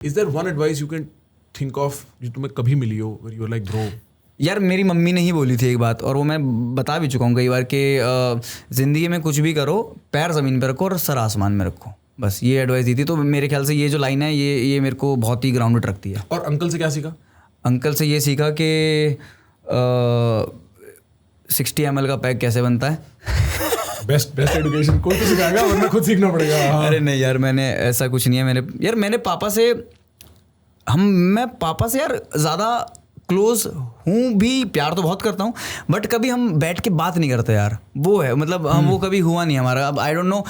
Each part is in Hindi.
Is there one advice you can think of जो तुम्हें कभी मिली हो where you're like bro? यार मेरी मम्मी ने ही बोली थी एक बात, और वो मैं बता भी चुका हूँ कई बार कि ज़िंदगी में कुछ भी करो, पैर ज़मीन पे रखो और सर आसमान में रखो, बस ये एडवाइस दी थी। तो मेरे ख्याल से ये जो लाइन है ये मेरे को बहुत ही ग्राउंडेड रखती है। और अंकल से क्या सीखा? अंकल से ये सीखा कि 60 ml का पैक कैसे बनता है। बेस्ट एजुकेशन कोई तो सिखाएगा, वरना खुद सीखना पड़ेगा। अरे नहीं यार, मैंने ऐसा कुछ नहीं है। मैंने पापा से मैं पापा से यार ज़्यादा क्लोज हूँ भी, प्यार तो बहुत करता हूँ, बट कभी हम बैठ के बात नहीं करते यार। वो है मतलब वो कभी हुआ नहीं हमारा। अब आई डोंट नो,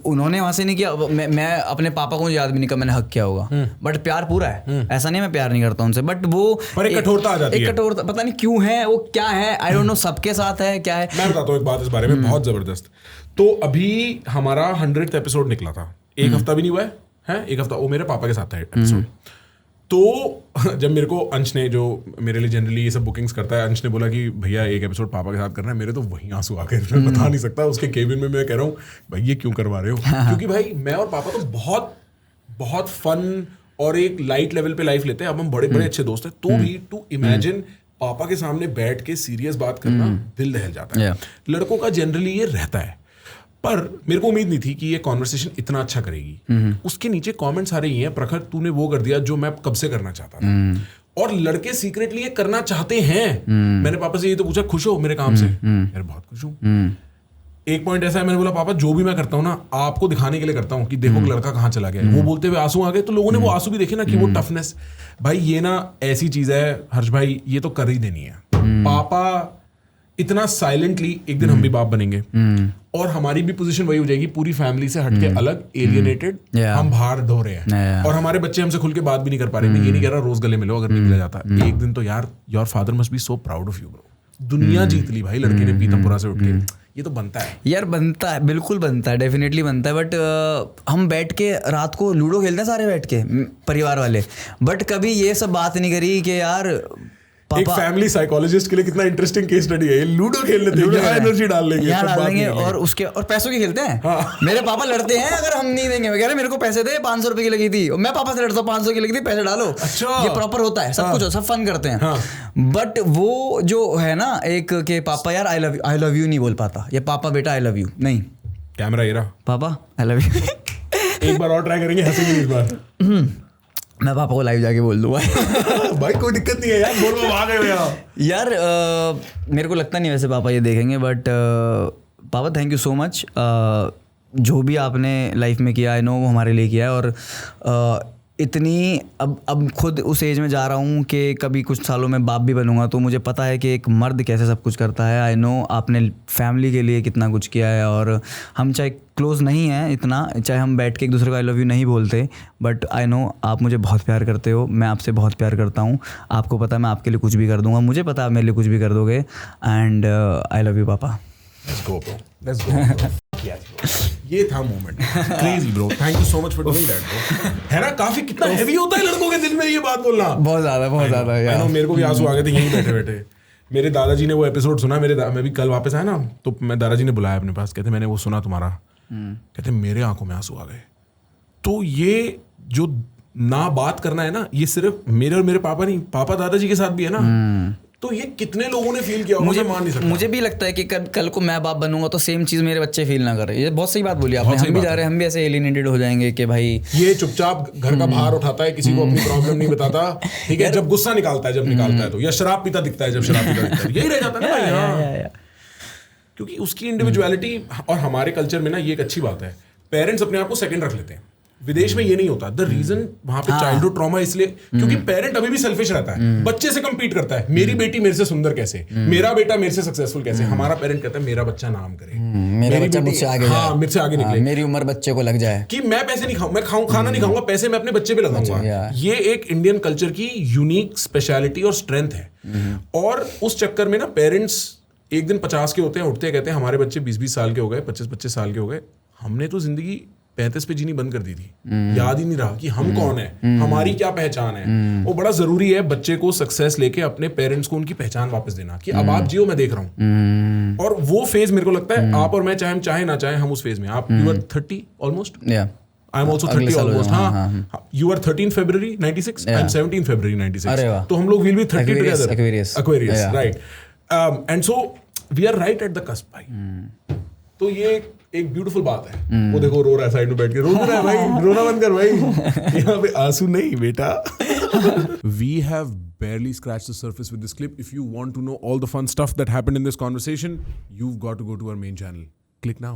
उन्होंने वहाँ से नहीं किया, मैं अपने पापा को याद भी नहीं कब मैंने हक किया होगा, बट प्यार पूरा है। ऐसा नहीं मैं प्यार नहीं करता उनसे, बट वो एक कठोरता आ जाती है। एक कठोरता पता नहीं क्यों है, वो क्या है, आई डोंट नो, सबके साथ है क्या है। मैं बताता हूँ एक बात इस बारे में बहुत जबरदस्त। तो अभी हमारा 100th एपिसोड निकला था, एक हफ्ता भी नहीं हुआ है, एक हफ्ता वो मेरे पापा के साथ था एपिसोड। तो जब मेरे को अंश ने, जो मेरे लिए जनरली ये सब बुकिंग्स करता है, अंश ने बोला कि भैया एक एपिसोड पापा के साथ करना है, मेरे तो वहीं आंसू आ गए। मैं बता नहीं सकता। उसके केबिन में मैं कह रहा हूँ भाई ये क्यों करवा रहे हो, क्योंकि भाई मैं और पापा तो बहुत बहुत फन और एक लाइट लेवल पे लाइफ लेते हैं। अब हम बड़े बड़े अच्छे दोस्त हैं, तो भी टू इमेजिन पापा के सामने बैठ के सीरियस बात करना, दिल दहल जाता है। लड़कों का जनरली ये रहता है, पर मेरे को उम्मीद नहीं थी कि ये कॉन्वर्सेशन इतना अच्छा करेगी। उसके नीचे कमेंट्स आ रही हैं, प्रखर तूने वो कर दिया जो मैं कब से करना चाहता था। और लड़के सीक्रेटली ये करना चाहते हैं। मैंने पापा से ये तो पूछा, खुश हो मेरे काम से? यार बहुत खुश हूँ। एक पॉइंट ऐसा है, मैंने बोला पापा जो भी मैं करता हूँ ना, आपको दिखाने के लिए करता हूँ कि देखो लड़का कहाँ चला गया। वो बोलते हुए आंसू आ गए, तो लोगों ने वो आंसू भी देखे ना कि वो टफनेस। भाई ये ना ऐसी चीज है हर्ष भाई, ये तो कर ही देनी है। पापा इतना साइलेंटली, एक दिन हम भी बाप बनेंगे और हमारी भी पोजीशन वही हो जाएगी, पूरी फैमिली से हटके अलग, एलियनेटेड। हम बाहर ढो रहे हैं और हमारे बच्चे हमसे खुल के बात भी नहीं कर पा रहे। मैं ये नहीं कह रहा रोज गले मिलो, अगर नहीं मिला जाता एक दिन तो यार, your father must be so proud of you bro. दुनिया जीत ली भाई लड़के ने पीतमपुरा से उठ के। ये तो बनता है यार, बनता है, बिल्कुल बनता है, डेफिनेटली बनता है। बट हम बैठ के रात को लूडो खेलते हैं सारे बैठ के, परिवार वाले, बट कभी ये सब बात नहीं करी कि यार एक फैमिली साइकोलॉजिस्ट के लिए कितना इंटरेस्टिंग केस स्टडी है। ये लूडो खेल लेते हैं, यहाँ एनर्जी डाल लेंगे और उसके और पैसों की खेलते हैं। हाँ। मेरे पापा लड़ते हैं अगर हम नहीं देंगे। मैं कह रहे मेरे को पैसे दे, 500 रुपए की लगी थी, और मैं पापा से लड़ता हूँ 500 की लगी थी, पैसे डालो। अच्छा। ये प्रॉपर होता है, सब कुछ, सब फन करते हैं। हाँ। बट वो जो है ना एक के पापा यार आई लव यू नहीं बोल पाता, ये पापा बेटा आई लव यू नहीं, कैमरा ये रहा, पापा आई लव यू। एक बार और ट्राई करेंगे, हंसेंगे इस बार। मैं पापा को लाइव जाके बोल दूंगा। भाई कोई दिक्कत नहीं है यार, बोल वो आ गए यार। मेरे को लगता नहीं वैसे पापा ये देखेंगे, बट पापा थैंक यू सो मच। जो भी आपने लाइफ में किया, आई नो वो हमारे लिए किया है। और इतनी अब खुद उस एज में जा रहा हूँ कि कभी कुछ सालों में बाप भी बनूंगा, तो मुझे पता है कि एक मर्द कैसे सब कुछ करता है। आई नो आपने फैमिली के लिए कितना कुछ किया है, और हम चाहे क्लोज नहीं हैं इतना, चाहे हम बैठ के एक दूसरे को आई लव यू नहीं बोलते, बट आई नो आप मुझे बहुत प्यार करते हो, मैं आपसे बहुत प्यार करता हूँ। आपको पता है मैं आपके लिए कुछ भी कर दूंगा, मुझे पता है आप मेरे लिए कुछ भी कर दोगे, एंड आई लव यू पापा। Let's go bro, let's go bro. ये था moment, crazy bro, thank you so much for doing that bro. है ना, काफी कितना हेवी होता है लड़कों के दिल में ये बात बोलना। बहुत ज्यादा यार, मेरे को भी आंसू आ गए थे यहीं बैठे बैठे। मेरे दादाजी ने वो एपिसोड सुना, मैं भी कल वापस आया ना, तो मैं दादाजी ने बुलाया अपने पास, कहते मैंने वो सुना तुम्हारा, कहते मेरे आंखों में आंसू आ गए। तो ये जो ना बात करना है ना, ये सिर्फ मेरे और मेरे पापा नहीं, पापा दादाजी के साथ भी है ना। तो ये कितने लोगों ने फील किया, मुझे मान नहीं सकता। मुझे भी लगता है कि कल को मैं बाप बनूंगा तो सेम चीज मेरे बच्चे फील ना करें। ये बहुत सही बात बोली आपने। हम भी जा रहे हैं, हम भी ऐसे एलिनेटेड हो जाएंगे कि भाई ये चुपचाप घर का भार उठाता है, किसी को अपनी प्रॉब्लम नहीं बताता, ठीक है, जब गुस्सा निकालता है, जब निकालता है तो, या शराब पीता दिखता है जब शराब पीता दिखता है, यही रह जाता है ना भाई। क्योंकि उसकी इंडिविजुअलिटी, और हमारे कल्चर में ना ये एक अच्छी बात है, पेरेंट्स अपने आप को सेकंड रख लेते हैं। विदेश में ये नहीं होता। द रीजन वहां पे चाइल्डहुड ट्रॉमा इसलिए क्योंकि पेरेंट अभी भी सेल्फिश रहता है, बच्चे से compete करता है, मेरी बेटी मेरे से सुंदर कैसे, मेरा बेटा मेरे से सक्सेसफुल कैसे। हमारा पेरेंट कहता है मेरा बच्चा नाम करे, मेरा बच्चा मुझसे आगे जाए, हाँ मेरे से आगे निकले, मेरी उम्र बच्चे को लग जाए, कि मैं पैसे नहीं खाऊं, मैं खाना नहीं खाऊंगा, पैसे मैं अपने बच्चे पे लगाऊंगा। ये एक इंडियन कल्चर की यूनिक स्पेशलिटी और स्ट्रेंथ है। और उस चक्कर में ना पेरेंट्स एक दिन 50 के होते हैं, उठते हैं, कहते हैं हमारे बच्चे 20-20 साल के हो गए, 25-25 साल के हो गए, हमने तो जिंदगी 35 पे जीनी बंद कर दी थी। याद ही नहीं रहा कि हम कौन है, हमारी क्या पहचान है। वो बड़ा जरूरी है बच्चे को सक्सेस लेके अपने पेरेंट्स को उनकी पहचान वापस देना, कि अब आप जियो, मैं देख रहा हूँ। और वो फेज मेरे को लगता है आप और मैं, चाहे हम चाहे ना चाहे, हम उस फेज में। आप you are 30 almost, I am also अगले 30 साल हो ऑलमोस्ट. जाऊंगा, हाँ, you are 13 February 96, I am 17 February 96. अरे वाह. तो हम लोग will be 30 Aquarius, together. Aquarius. Yeah. Right. And so we are right at the cusp भाई. तो ये एक ब्यूटीफुल बात है. वो देखो रो रहा है साइड में बैठ के. रो रहा है भाई, रोना बंद कर भाई. यहाँ पे आंसू नहीं बेटा. We have barely scratched the surface with this clip. If you want to know all the fun stuff that happened in this conversation, you've got to go to our main channel. Click now.